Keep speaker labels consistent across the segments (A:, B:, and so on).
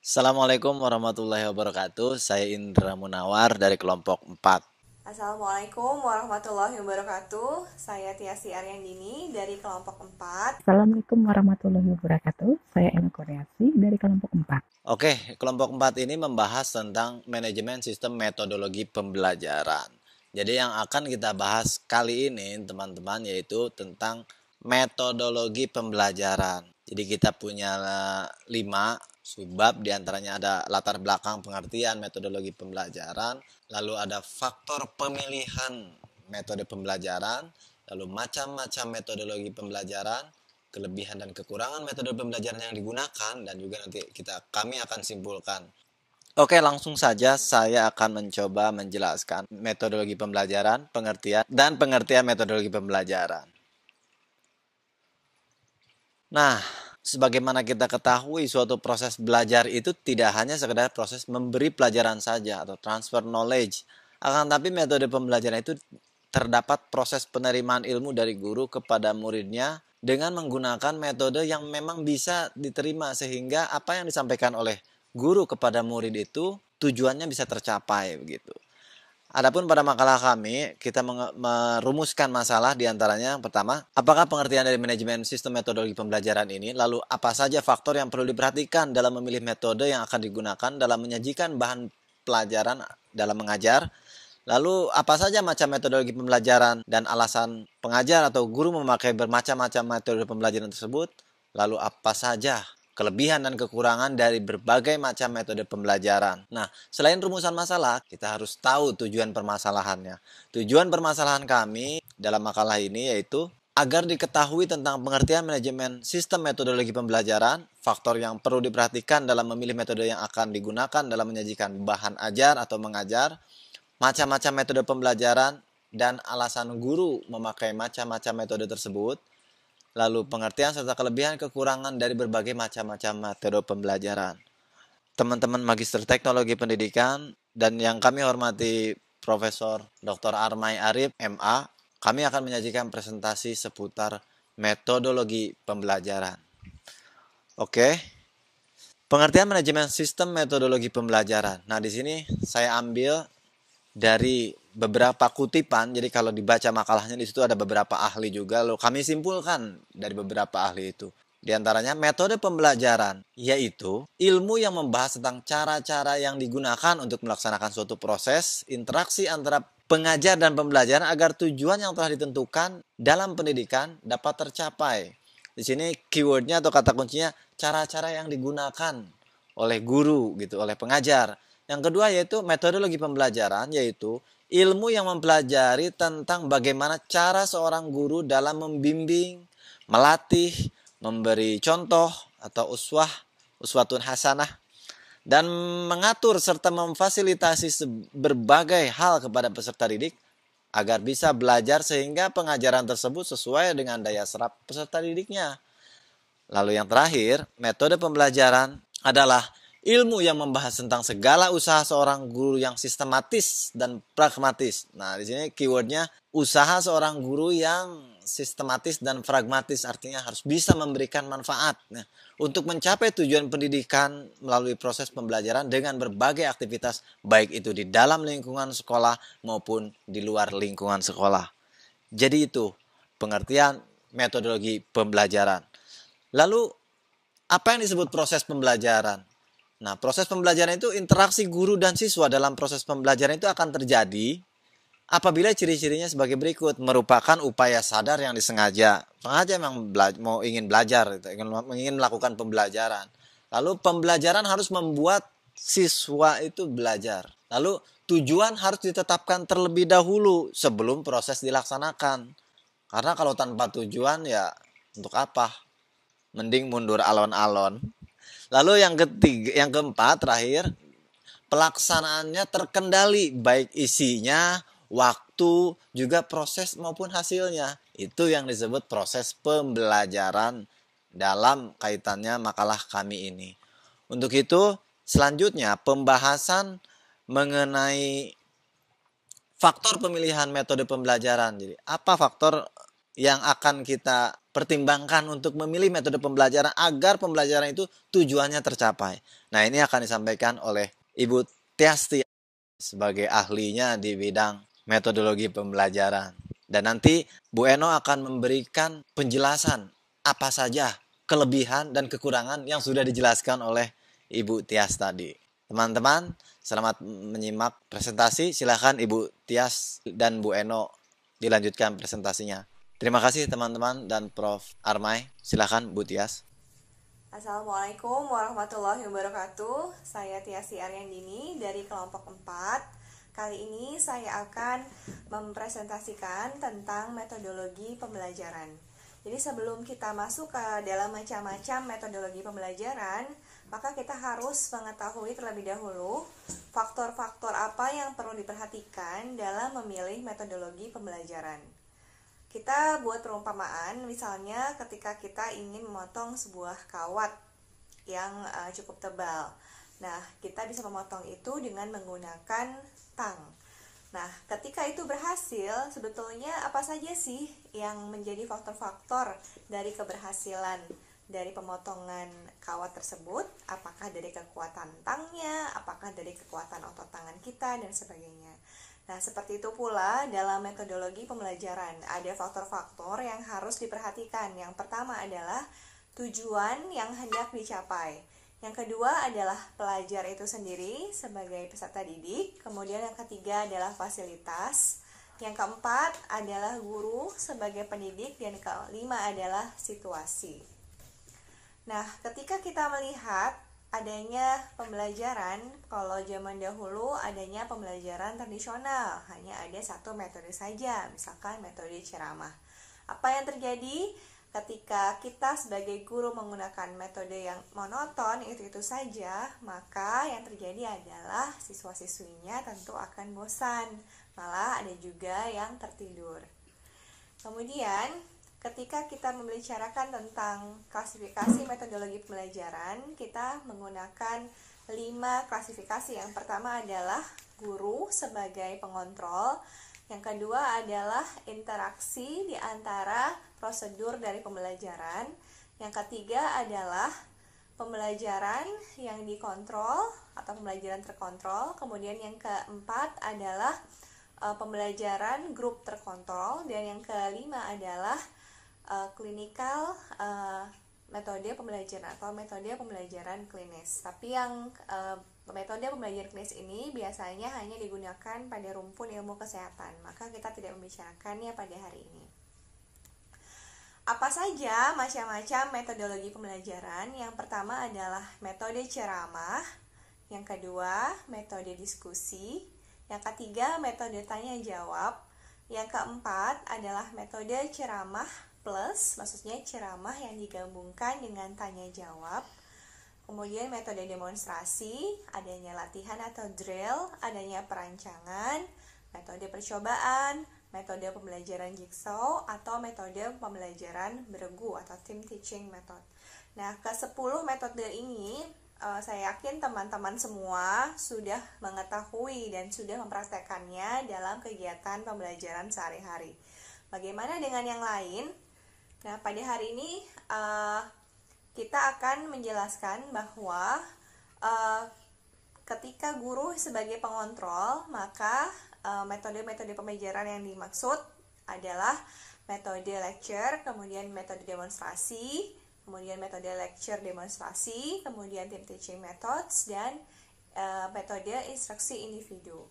A: Assalamualaikum warahmatullahi wabarakatuh. Saya Indra Munawar dari kelompok 4.
B: Assalamualaikum warahmatullahi wabarakatuh. Saya Tiasi Aryandini dari kelompok 4.
C: Assalamualaikum warahmatullahi wabarakatuh. Saya Ema Koreasi dari kelompok 4.
A: Oke, kelompok 4 ini membahas tentang manajemen sistem metodologi pembelajaran. Jadi yang akan kita bahas kali ini teman-teman yaitu tentang metodologi pembelajaran. Jadi kita punya 5 subbab, diantaranya ada latar belakang pengertian metodologi pembelajaran, lalu ada faktor pemilihan metode pembelajaran, lalu macam-macam metodologi pembelajaran, kelebihan dan kekurangan metode pembelajaran yang digunakan, dan juga nanti kami akan simpulkan. Oke, langsung saja saya akan mencoba menjelaskan metodologi pembelajaran, pengertian metodologi pembelajaran. Nah, sebagaimana kita ketahui, suatu proses belajar itu tidak hanya sekedar proses memberi pelajaran saja atau transfer knowledge. Akan tapi metode pembelajaran itu terdapat proses penerimaan ilmu dari guru kepada muridnya dengan menggunakan metode yang memang bisa diterima sehingga apa yang disampaikan oleh guru kepada murid itu tujuannya bisa tercapai begitu. Adapun pada makalah kami, kita merumuskan masalah diantaranya yang pertama, apakah pengertian dari manajemen sistem metodologi pembelajaran ini, lalu apa saja faktor yang perlu diperhatikan dalam memilih metode yang akan digunakan dalam menyajikan bahan pelajaran dalam mengajar, lalu apa saja macam metodologi pembelajaran dan alasan pengajar atau guru memakai bermacam-macam metode pembelajaran tersebut, lalu apa saja kelebihan dan kekurangan dari berbagai macam metode pembelajaran. Nah, selain rumusan masalah, kita harus tahu tujuan permasalahannya. Tujuan permasalahan kami dalam makalah ini yaitu agar diketahui tentang pengertian manajemen sistem metodologi pembelajaran, faktor yang perlu diperhatikan dalam memilih metode yang akan digunakan dalam menyajikan bahan ajar atau mengajar, macam-macam metode pembelajaran, dan alasan guru memakai macam-macam metode tersebut, lalu pengertian serta kelebihan kekurangan dari berbagai macam-macam metode pembelajaran. Teman-teman Magister Teknologi Pendidikan dan yang kami hormati Profesor Dr. Armai Arif, MA, kami akan menyajikan presentasi seputar metodologi pembelajaran. Oke. Pengertian manajemen sistem metodologi pembelajaran. Nah, di sini saya ambil dari beberapa kutipan, jadi kalau dibaca makalahnya di situ ada beberapa ahli juga, loh kami simpulkan dari beberapa ahli itu. Di antaranya metode pembelajaran, yaitu ilmu yang membahas tentang cara-cara yang digunakan untuk melaksanakan suatu proses interaksi antara pengajar dan pembelajaran agar tujuan yang telah ditentukan dalam pendidikan dapat tercapai. Di sini keywordnya atau kata kuncinya cara-cara yang digunakan oleh guru gitu, oleh pengajar. Yang kedua yaitu metodologi pembelajaran, yaitu ilmu yang mempelajari tentang bagaimana cara seorang guru dalam membimbing, melatih, memberi contoh atau uswatun hasanah, dan mengatur serta memfasilitasi berbagai hal kepada peserta didik agar bisa belajar sehingga pengajaran tersebut sesuai dengan daya serap peserta didiknya. Lalu yang terakhir, metode pembelajaran adalah ilmu yang membahas tentang segala usaha seorang guru yang sistematis dan pragmatis. Nah, di sini keywordnya usaha seorang guru yang sistematis dan pragmatis, artinya harus bisa memberikan manfaat. Nah, untuk mencapai tujuan pendidikan melalui proses pembelajaran dengan berbagai aktivitas, baik itu di dalam lingkungan sekolah maupun di luar lingkungan sekolah. Jadi itu pengertian metodologi pembelajaran. Lalu, apa yang disebut proses pembelajaran? Nah, proses pembelajaran itu interaksi guru dan siswa dalam proses pembelajaran itu akan terjadi apabila ciri-cirinya sebagai berikut. Merupakan upaya sadar yang disengaja. Sengaja memang ingin belajar, ingin melakukan pembelajaran. Lalu pembelajaran harus membuat siswa itu belajar. Lalu tujuan harus ditetapkan terlebih dahulu sebelum proses dilaksanakan. Karena kalau tanpa tujuan ya untuk apa? Mending mundur alon-alon. Lalu yang keempat terakhir, pelaksanaannya terkendali baik isinya, waktu, juga proses maupun hasilnya. Itu yang disebut proses pembelajaran dalam kaitannya makalah kami ini. Untuk itu, selanjutnya pembahasan mengenai faktor pemilihan metode pembelajaran. Jadi, apa faktor yang akan kita pertimbangkan untuk memilih metode pembelajaran agar pembelajaran itu tujuannya tercapai. Nah, ini akan disampaikan oleh Ibu Tiasti sebagai ahlinya di bidang metodologi pembelajaran. Dan nanti Bu Eno akan memberikan penjelasan apa saja kelebihan dan kekurangan yang sudah dijelaskan oleh Ibu Tias tadi. Teman-teman, selamat menyimak presentasi. Silakan Ibu Tias dan Bu Eno dilanjutkan presentasinya. Terima kasih teman-teman dan Prof. Armai. Silakan Bu Tias.
B: Assalamualaikum warahmatullahi wabarakatuh. Saya Tiasi Aryandini dari kelompok 4. Kali ini saya akan mempresentasikan tentang metodologi pembelajaran. Jadi sebelum kita masuk ke dalam macam-macam metodologi pembelajaran, maka kita harus mengetahui terlebih dahulu faktor-faktor apa yang perlu diperhatikan dalam memilih metodologi pembelajaran. Kita buat perumpamaan, misalnya ketika kita ingin memotong sebuah kawat yang cukup tebal. Nah, kita bisa memotong itu dengan menggunakan tang. Nah, ketika itu berhasil, sebetulnya apa saja sih yang menjadi faktor-faktor dari keberhasilan dari pemotongan kawat tersebut? Apakah dari kekuatan tangnya, apakah dari kekuatan otot tangan kita, dan sebagainya. Nah, seperti itu pula dalam metodologi pembelajaran. Ada faktor-faktor yang harus diperhatikan. Yang pertama adalah tujuan yang hendak dicapai. Yang kedua adalah pelajar itu sendiri sebagai peserta didik. Kemudian yang ketiga adalah fasilitas. Yang keempat adalah guru sebagai pendidik. Dan yang kelima adalah situasi. Nah, ketika kita melihat adanya pembelajaran, kalau zaman dahulu adanya pembelajaran tradisional, hanya ada satu metode saja, misalkan metode ceramah. Apa yang terjadi ketika kita sebagai guru menggunakan metode yang monoton, itu saja, maka yang terjadi adalah siswa-siswinya tentu akan bosan, malah ada juga yang tertidur. Kemudian ketika kita membicarakan tentang klasifikasi metodologi pembelajaran, kita menggunakan 5 klasifikasi. Yang pertama adalah guru sebagai pengontrol. Yang kedua adalah interaksi di antara prosedur dari pembelajaran. Yang ketiga adalah pembelajaran yang dikontrol atau pembelajaran terkontrol. Kemudian yang keempat adalah pembelajaran grup terkontrol. Dan yang kelima adalah klinikal metode pembelajaran atau metode pembelajaran klinis. Tapi yang metode pembelajaran klinis ini biasanya hanya digunakan pada rumpun ilmu kesehatan, maka kita tidak membicarakannya pada hari ini. Apa saja macam-macam metodologi pembelajaran? Yang pertama adalah metode ceramah, yang kedua metode diskusi, yang ketiga metode tanya jawab, yang keempat adalah metode ceramah plus, maksudnya ceramah yang digabungkan dengan tanya jawab. Kemudian metode demonstrasi, adanya latihan atau drill, adanya perancangan, metode percobaan, metode pembelajaran jigsaw, atau metode pembelajaran beregu atau team teaching method. Nah, ke-10 metode ini saya yakin teman-teman semua sudah mengetahui dan sudah mempraktekannya dalam kegiatan pembelajaran sehari-hari. Bagaimana dengan yang lain? Nah, pada hari ini kita akan menjelaskan bahwa ketika guru sebagai pengontrol, maka metode-metode pembelajaran yang dimaksud adalah metode lecture, kemudian metode demonstrasi, kemudian metode lecture demonstrasi, kemudian team teaching methods, dan metode instruksi individu.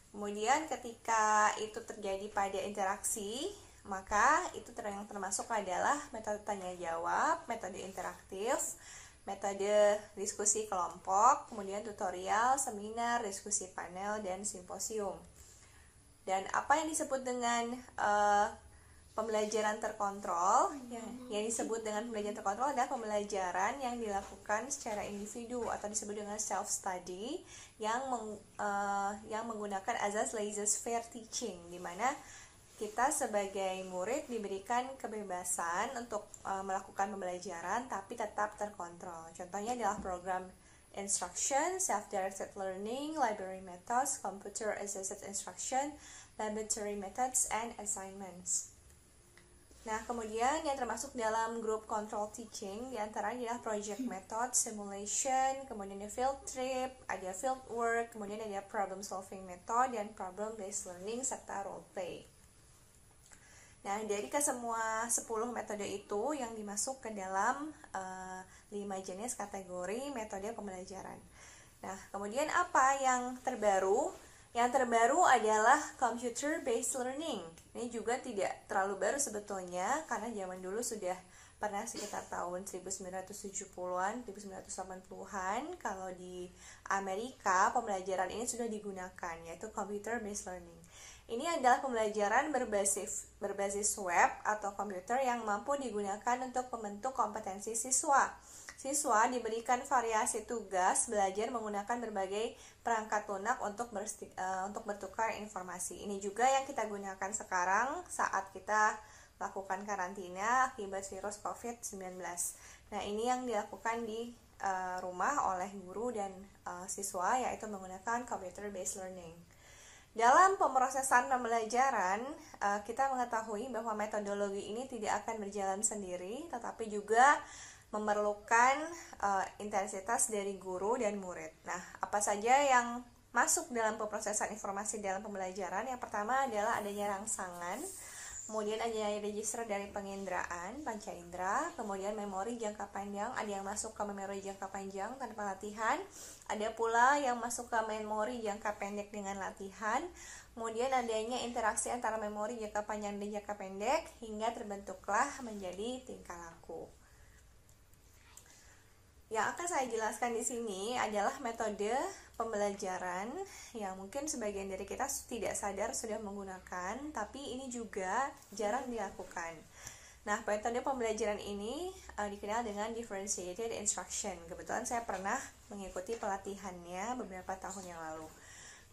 B: Kemudian ketika itu terjadi pada interaksi, maka itu yang termasuk adalah metode tanya jawab, metode interaktif, metode diskusi kelompok, kemudian tutorial, seminar, diskusi panel, dan simposium. Dan apa yang disebut dengan pembelajaran terkontrol? Yang disebut dengan pembelajaran terkontrol adalah pembelajaran yang dilakukan secara individu atau disebut dengan self-study yang menggunakan azas laissez-faire teaching, di mana kita sebagai murid diberikan kebebasan untuk melakukan pembelajaran tapi tetap terkontrol. Contohnya adalah program instruction, self-directed learning, library methods, computer assisted instruction, laboratory methods, and assignments. Nah, kemudian yang termasuk dalam grup control teaching diantaranya adalah project method, simulation, kemudian ada field trip, ada field work, kemudian ada problem solving method, dan problem based learning, serta role play. Nah, dari kesemua 10 metode itu yang dimasuk ke dalam 5 jenis kategori metode pembelajaran. Nah, kemudian apa yang terbaru? Yang terbaru adalah computer based learning. Ini juga tidak terlalu baru sebetulnya, karena zaman dulu sudah pernah sekitar tahun 1970-an, 1980-an. Kalau di Amerika, pembelajaran ini sudah digunakan, yaitu computer based learning. Ini adalah pembelajaran berbasis web atau komputer yang mampu digunakan untuk membentuk kompetensi siswa. Siswa diberikan variasi tugas belajar menggunakan berbagai perangkat lunak untuk bertukar informasi. Ini juga yang kita gunakan sekarang saat kita lakukan karantina akibat virus COVID-19. Nah, ini yang dilakukan di rumah oleh guru dan siswa, yaitu menggunakan computer based learning. Dalam pemrosesan pembelajaran, kita mengetahui bahwa metodologi ini tidak akan berjalan sendiri, tetapi juga memerlukan intensitas dari guru dan murid. Nah, apa saja yang masuk dalam pemrosesan informasi dalam pembelajaran? Yang pertama adalah adanya rangsangan, kemudian adanya register dari penginderaan, panca indera, kemudian memori jangka panjang, ada yang masuk ke memori jangka panjang tanpa latihan, ada pula yang masuk ke memori jangka pendek dengan latihan, kemudian adanya interaksi antara memori jangka panjang dan jangka pendek, hingga terbentuklah menjadi tingkah laku. Yang akan saya jelaskan di sini adalah metode pembelajaran yang mungkin sebagian dari kita tidak sadar sudah menggunakan, tapi ini juga jarang dilakukan. Nah, metode pembelajaran ini dikenal dengan differentiated instruction. Kebetulan saya pernah mengikuti pelatihannya beberapa tahun yang lalu.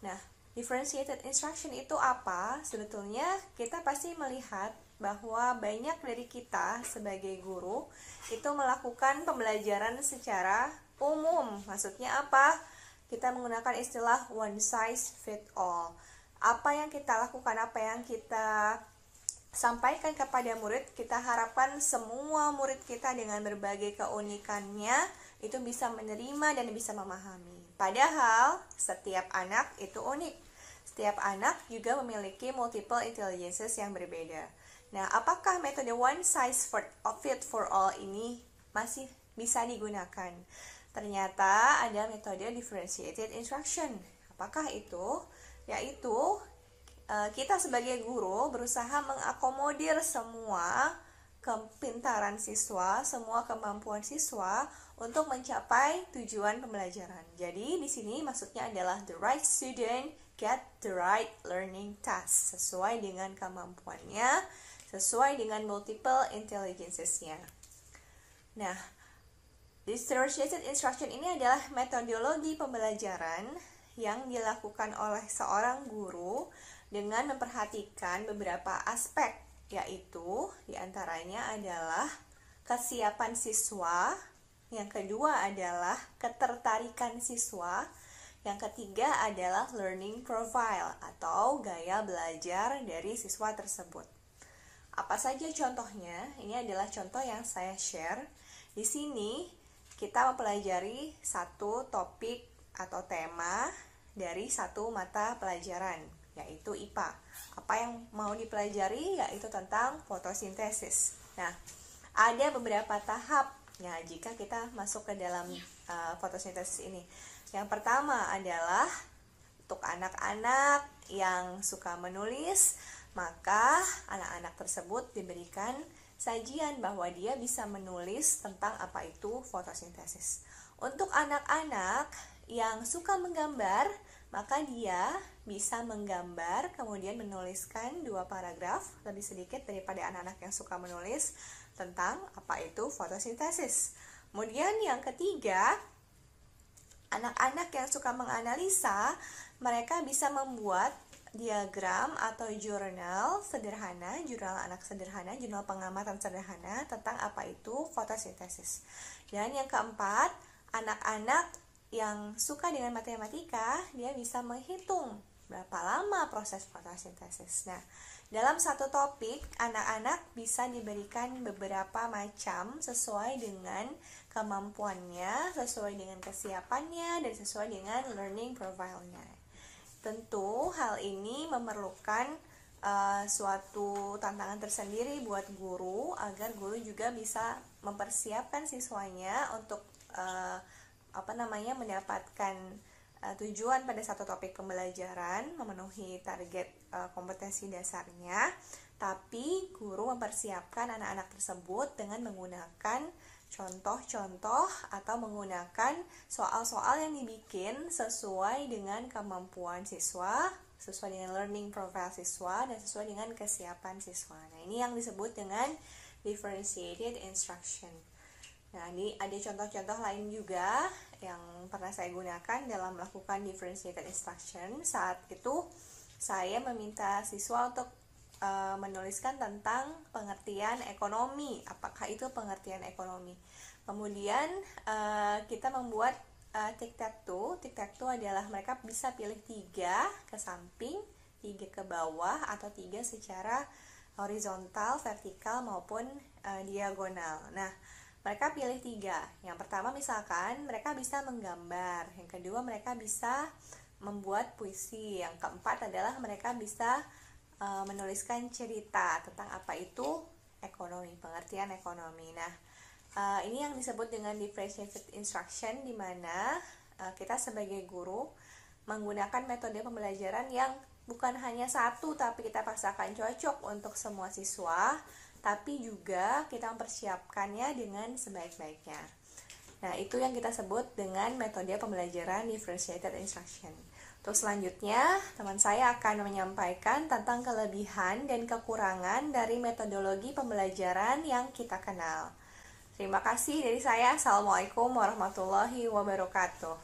B: Nah, differentiated instruction itu apa? Sebetulnya kita pasti melihat bahwa banyak dari kita sebagai guru itu melakukan pembelajaran secara umum. Maksudnya apa? Kita menggunakan istilah one size fit all. Apa yang kita lakukan, apa yang kita sampaikan kepada murid, kita harapkan semua murid kita dengan berbagai keunikannya itu bisa menerima dan bisa memahami. Padahal setiap anak itu unik. Setiap anak juga memiliki multiple intelligences yang berbeda. Nah, apakah metode one size fit for all ini masih bisa digunakan? Ternyata ada metode differentiated instruction. Apakah itu? Yaitu kita sebagai guru berusaha mengakomodir semua kepintaran siswa, semua kemampuan siswa untuk mencapai tujuan pembelajaran. Jadi di sini maksudnya adalah the right student get the right learning task sesuai dengan kemampuannya, sesuai dengan multiple intelligences-nya. Nah, differentiated instruction ini adalah metodologi pembelajaran yang dilakukan oleh seorang guru dengan memperhatikan beberapa aspek, yaitu diantaranya adalah kesiapan siswa, yang kedua adalah ketertarikan siswa, yang ketiga adalah learning profile atau gaya belajar dari siswa tersebut. Apa saja contohnya? Ini adalah contoh yang saya share. Di sini kita mempelajari satu topik atau tema dari satu mata pelajaran, yaitu IPA. Apa yang mau dipelajari? Yaitu tentang fotosintesis. Nah, ada beberapa tahapnya jika kita masuk ke dalam fotosintesis ini. Yang pertama adalah untuk anak-anak yang suka menulis, maka anak-anak tersebut diberikan sajian bahwa dia bisa menulis tentang apa itu fotosintesis. Untuk anak-anak yang suka menggambar, maka dia bisa menggambar kemudian menuliskan 2 paragraf, lebih sedikit daripada anak-anak yang suka menulis tentang apa itu fotosintesis. Kemudian yang ketiga, anak-anak yang suka menganalisa, mereka bisa membuat diagram atau jurnal sederhana, jurnal anak sederhana, jurnal pengamatan sederhana tentang apa itu fotosintesis. Dan yang keempat, anak-anak yang suka dengan matematika, dia bisa menghitung berapa lama proses fotosintesis. Nah, Dalam satu topik, anak-anak bisa diberikan beberapa macam sesuai dengan kemampuannya, sesuai dengan kesiapannya, dan sesuai dengan learning profile-nya. Tentu hal ini memerlukan suatu tantangan tersendiri buat guru agar guru juga bisa mempersiapkan siswanya untuk mendapatkan tujuan pada satu topik pembelajaran, memenuhi target kompetensi dasarnya, tapi guru mempersiapkan anak-anak tersebut dengan menggunakan contoh-contoh atau menggunakan soal-soal yang dibikin sesuai dengan kemampuan siswa, sesuai dengan learning profile siswa, dan sesuai dengan kesiapan siswa. Nah, ini yang disebut dengan differentiated instruction. Nah, ini ada contoh-contoh lain juga yang pernah saya gunakan dalam melakukan differentiated instruction. Saat itu saya meminta siswa untuk menuliskan tentang pengertian ekonomi. Apakah itu pengertian ekonomi? Kemudian kita membuat tic-tac-toe. Tic-tac-toe adalah mereka bisa pilih 3 ke samping, 3 ke bawah, atau 3 secara horizontal, vertikal, maupun diagonal. Nah, mereka pilih 3. Yang pertama misalkan mereka bisa menggambar. Yang kedua mereka bisa membuat puisi. Yang keempat adalah mereka bisa menuliskan cerita tentang apa itu ekonomi, pengertian ekonomi. Nah, ini yang disebut dengan differentiated instruction, di mana kita sebagai guru menggunakan metode pembelajaran yang bukan hanya satu tapi kita paksakan cocok untuk semua siswa, tapi juga kita mempersiapkannya dengan sebaik-baiknya. Nah, itu yang kita sebut dengan metode pembelajaran differentiated instruction. Untuk selanjutnya, teman saya akan menyampaikan tentang kelebihan dan kekurangan dari metodologi pembelajaran yang kita kenal. Terima kasih dari saya. Assalamualaikum warahmatullahi wabarakatuh.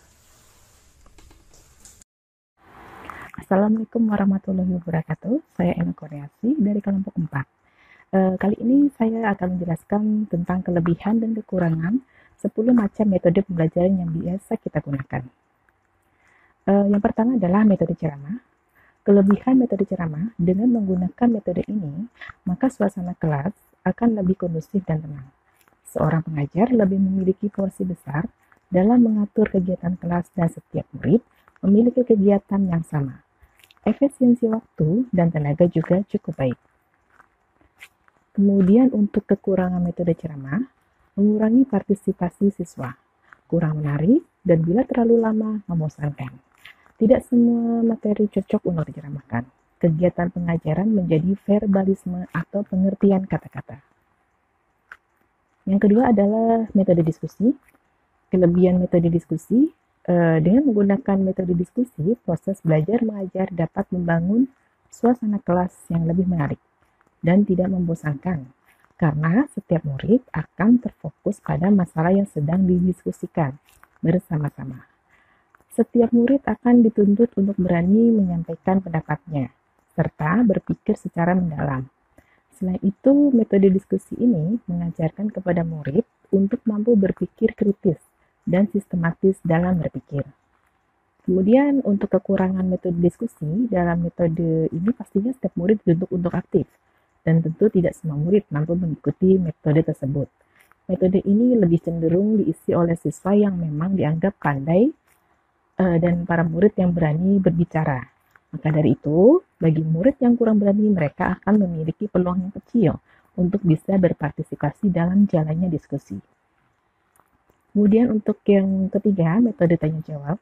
C: Assalamualaikum warahmatullahi wabarakatuh. Saya Ena Koreasi dari kelompok 4. Kali ini saya akan menjelaskan tentang kelebihan dan kekurangan 10 macam metode pembelajaran yang biasa kita gunakan. Yang pertama adalah metode ceramah. Kelebihan metode ceramah, dengan menggunakan metode ini, maka suasana kelas akan lebih kondusif dan tenang. Seorang pengajar lebih memiliki porsi besar dalam mengatur kegiatan kelas dan setiap murid memiliki kegiatan yang sama. Efisiensi waktu dan tenaga juga cukup baik. Kemudian untuk kekurangan metode ceramah, mengurangi partisipasi siswa, kurang menarik, dan bila terlalu lama membosankan. Tidak semua materi cocok untuk diceramahkan. Kegiatan pengajaran menjadi verbalisme atau pengertian kata-kata. Yang kedua adalah metode diskusi. Kelebihan metode diskusi, dengan menggunakan metode diskusi, proses belajar mengajar dapat membangun suasana kelas yang lebih menarik dan tidak membosankan, karena setiap murid akan terfokus pada masalah yang sedang didiskusikan bersama-sama. Setiap murid akan dituntut untuk berani menyampaikan pendapatnya, serta berpikir secara mendalam. Selain itu, metode diskusi ini mengajarkan kepada murid untuk mampu berpikir kritis dan sistematis dalam berpikir. Kemudian untuk kekurangan metode diskusi, dalam metode ini pastinya setiap murid dituntut untuk aktif, dan tentu tidak semua murid mampu mengikuti metode tersebut. Metode ini lebih cenderung diisi oleh siswa yang memang dianggap pandai dan para murid yang berani berbicara. Maka dari itu, bagi murid yang kurang berani, mereka akan memiliki peluang yang kecil untuk bisa berpartisipasi dalam jalannya diskusi. Kemudian untuk yang ketiga, metode tanya jawab.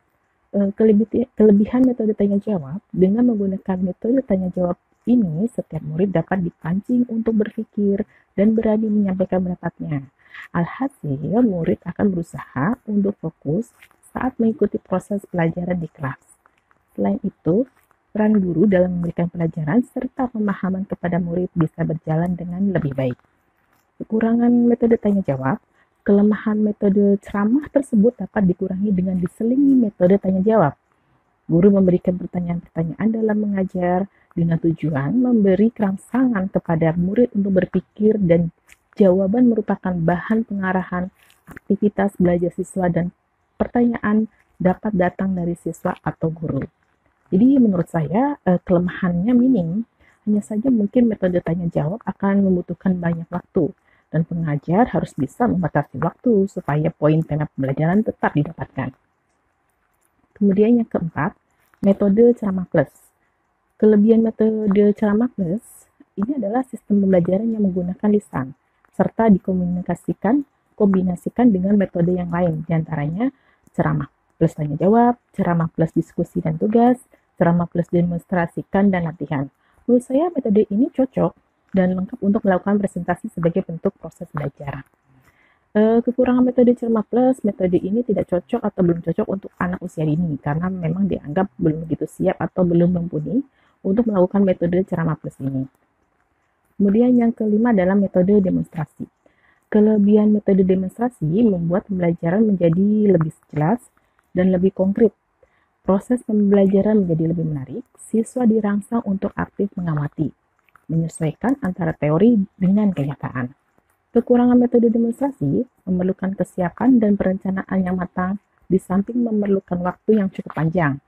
C: Kelebihan metode tanya jawab, dengan menggunakan metode tanya jawab ini, setiap murid dapat dipancing untuk berpikir dan berani menyampaikan pendapatnya. Alhasil, murid akan berusaha untuk fokus saat mengikuti proses pelajaran di kelas. Selain itu, peran guru dalam memberikan pelajaran serta pemahaman kepada murid bisa berjalan dengan lebih baik. Kekurangan metode tanya jawab, kelemahan metode ceramah tersebut dapat dikurangi dengan diselingi metode tanya jawab. Guru memberikan pertanyaan-pertanyaan dalam mengajar dengan tujuan memberi rangsangan kepada murid untuk berpikir, dan jawaban merupakan bahan pengarahan aktivitas belajar siswa, dan pertanyaan dapat datang dari siswa atau guru. Jadi menurut saya kelemahannya minim, Hanya saja mungkin metode tanya jawab akan membutuhkan banyak waktu, dan pengajar harus bisa membatasi waktu supaya poin tema pembelajaran tetap didapatkan. Kemudian yang keempat, metode ceramah plus. Kelebihan metode ceramah plus ini adalah sistem pembelajaran yang menggunakan lisan, serta kombinasikan dengan metode yang lain, diantaranya ceramah plus tanya jawab, ceramah plus diskusi dan tugas, ceramah plus demonstrasikan dan latihan. Menurut saya metode ini cocok dan lengkap untuk melakukan presentasi sebagai bentuk proses belajar. Kekurangan metode ceramah plus, metode ini tidak cocok atau belum cocok untuk anak usia dini karena memang dianggap belum begitu siap atau belum mumpuni untuk melakukan metode ceramah plus ini. Kemudian yang kelima adalah metode demonstrasi. Kelebihan metode demonstrasi membuat pembelajaran menjadi lebih jelas dan lebih konkret. Proses pembelajaran menjadi lebih menarik, siswa dirangsang untuk aktif mengamati, menyesuaikan antara teori dengan kenyataan. Kekurangan metode demonstrasi memerlukan kesiapan dan perencanaan yang matang, di samping memerlukan waktu yang cukup panjang.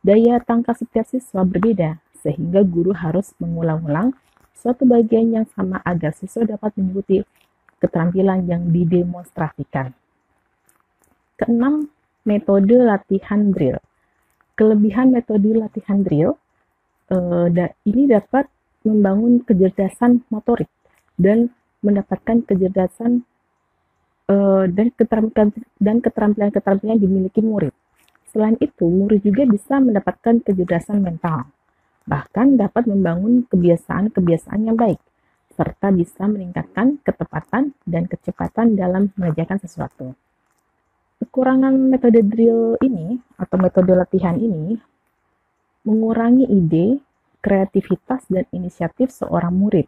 C: Daya tangkap setiap siswa berbeda, sehingga guru harus mengulang-ulang suatu bagian yang sama agar siswa dapat mengikuti keterampilan yang didemonstrasikan. Keenam, metode latihan drill. Kelebihan metode latihan drill ini dapat membangun kecerdasan motorik dan mendapatkan kecerdasan dan keterampilan-keterampilan yang dimiliki murid. Selain itu, murid juga bisa mendapatkan kecerdasan mental, bahkan dapat membangun kebiasaan-kebiasaan yang baik, serta bisa meningkatkan ketepatan dan kecepatan dalam mengerjakan sesuatu. Kekurangan metode drill ini atau metode latihan ini mengurangi ide, kreativitas, dan inisiatif seorang murid.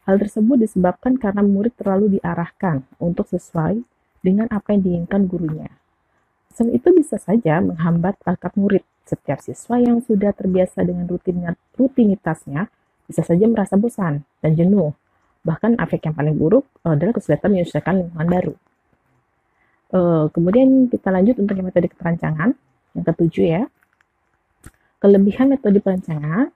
C: Hal tersebut disebabkan karena murid terlalu diarahkan untuk sesuai dengan apa yang diinginkan gurunya. Selain itu bisa saja menghambat bakat murid. Setiap siswa yang sudah terbiasa dengan rutinitasnya bisa saja merasa bosan dan jenuh. Bahkan efek yang paling buruk adalah kesulitan menyesuaikan lingkungan baru. Kemudian kita lanjut untuk metode keterancangan yang ketujuh ya. Kelebihan metode perancangan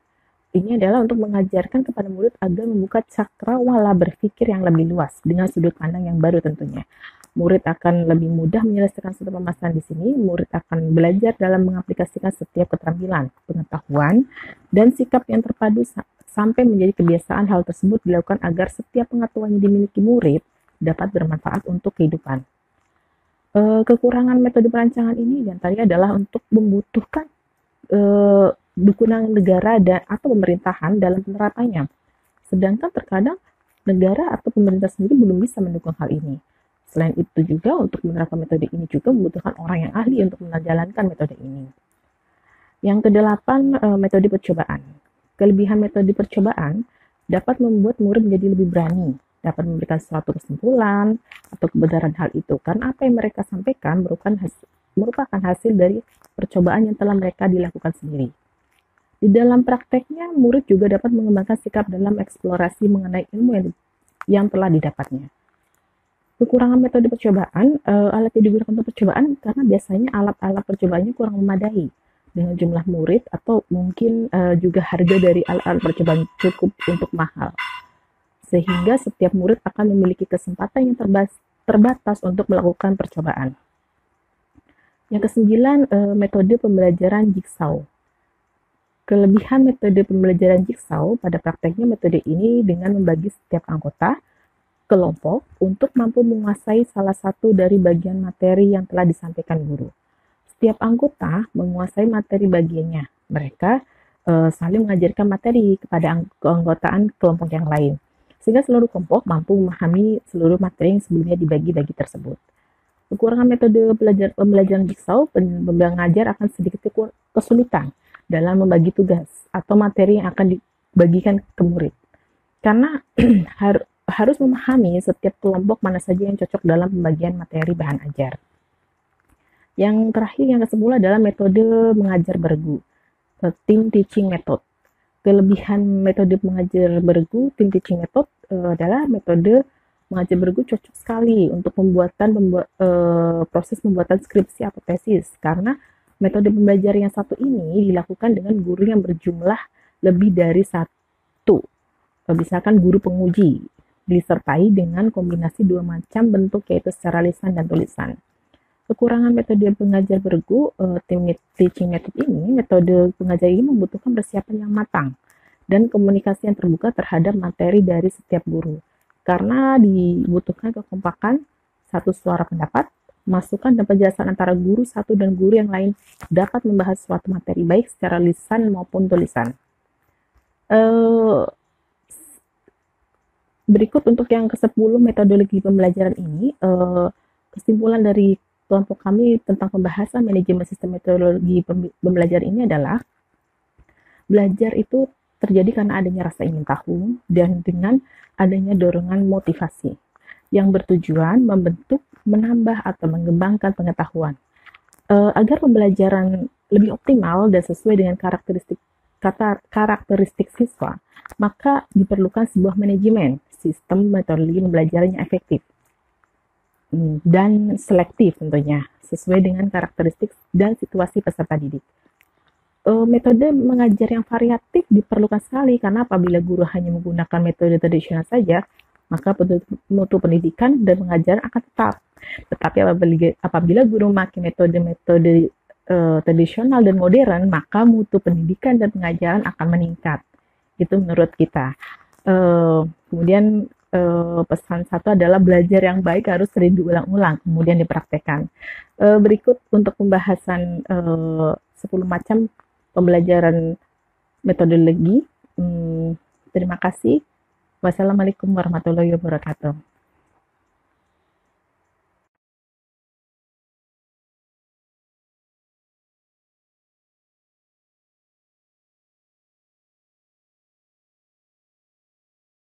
C: ini adalah untuk mengajarkan kepada murid agar membuka cakrawala berpikir yang lebih luas dengan sudut pandang yang baru tentunya. Murid akan lebih mudah menyelesaikan suatu permasalahan di sini. Murid akan belajar dalam mengaplikasikan setiap keterampilan, pengetahuan, dan sikap yang terpadu sampai menjadi kebiasaan. Hal tersebut dilakukan agar setiap pengetahuan yang dimiliki murid dapat bermanfaat untuk kehidupan. Kekurangan metode perancangan ini diantaranya adalah untuk membutuhkan dukungan negara atau pemerintahan dalam penerapannya. Sedangkan terkadang negara atau pemerintah sendiri belum bisa mendukung hal ini. Selain itu juga untuk menerapkan metode ini juga membutuhkan orang yang ahli untuk menjalankan metode ini. Yang kedelapan, metode percobaan. Kelebihan metode percobaan dapat membuat murid menjadi lebih berani, dapat memberikan suatu kesimpulan atau kebenaran hal itu, karena apa yang mereka sampaikan merupakan hasil dari percobaan yang telah mereka dilakukan sendiri. Di dalam prakteknya, murid juga dapat mengembangkan sikap dalam eksplorasi mengenai ilmu yang telah didapatnya. Kekurangan metode percobaan, alat yang digunakan untuk percobaan karena biasanya alat-alat percobaannya kurang memadai dengan jumlah murid atau mungkin juga harga dari alat-alat percobaan cukup untuk mahal. Sehingga setiap murid akan memiliki kesempatan yang terbatas untuk melakukan percobaan. Yang kesembilan, metode pembelajaran jigsaw. Kelebihan metode pembelajaran jigsaw pada prakteknya metode ini dengan membagi setiap anggota kelompok untuk mampu menguasai salah satu dari bagian materi yang telah disampaikan guru. Setiap anggota menguasai materi bagiannya. Mereka saling mengajarkan materi kepada keanggotaan kelompok yang lain, sehingga seluruh kelompok mampu memahami seluruh materi yang sebelumnya dibagi-bagi tersebut. Kekurangan metode pembelajaran jigsaw, pengajar akan sedikit kesulitan dalam membagi tugas atau materi yang akan dibagikan ke murid. Karena harus memahami setiap kelompok mana saja yang cocok dalam pembagian materi bahan ajar. Yang terakhir, yang ke-10 adalah metode mengajar bergu, team teaching method. Kelebihan metode mengajar bergu, team teaching method adalah metode mengajar bergu cocok sekali untuk proses pembuatan skripsi atau tesis, karena metode pembelajaran yang satu ini dilakukan dengan guru yang berjumlah lebih dari satu Satu, misalkan guru penguji, disertai dengan kombinasi dua macam bentuk yaitu secara lisan dan tulisan. Kekurangan metode pengajar bergu, teaching method ini, metode pengajar ini membutuhkan persiapan yang matang dan komunikasi yang terbuka terhadap materi dari setiap guru. Karena dibutuhkan kekompakan, satu suara pendapat, masukan dan penjelasan antara guru satu dan guru yang lain dapat membahas suatu materi baik secara lisan maupun tulisan. Berikut untuk yang ke-10 metodologi pembelajaran ini, kesimpulan dari kelompok kami tentang pembahasan manajemen sistem metodologi pembelajaran ini adalah belajar itu terjadi karena adanya rasa ingin tahu dan dengan adanya dorongan motivasi yang bertujuan membentuk, menambah, atau mengembangkan pengetahuan. Agar pembelajaran lebih optimal dan sesuai dengan karakteristik siswa, maka diperlukan sebuah manajemen sistem metodologi pembelajaran yang efektif dan selektif tentunya, sesuai dengan karakteristik dan situasi peserta didik. Metode mengajar yang variatif diperlukan sekali karena apabila guru hanya menggunakan metode tradisional saja, maka mutu pendidikan dan pengajaran akan tetap. Tetapi apabila guru memakai metode-metode tradisional dan modern, maka mutu pendidikan dan pengajaran akan meningkat. Itu menurut kita. Kemudian pesan satu adalah belajar yang baik harus sering diulang-ulang, kemudian dipraktekkan. Berikut untuk pembahasan 10 macam pembelajaran metodologi. Terima kasih. Wassalamualaikum warahmatullahi wabarakatuh.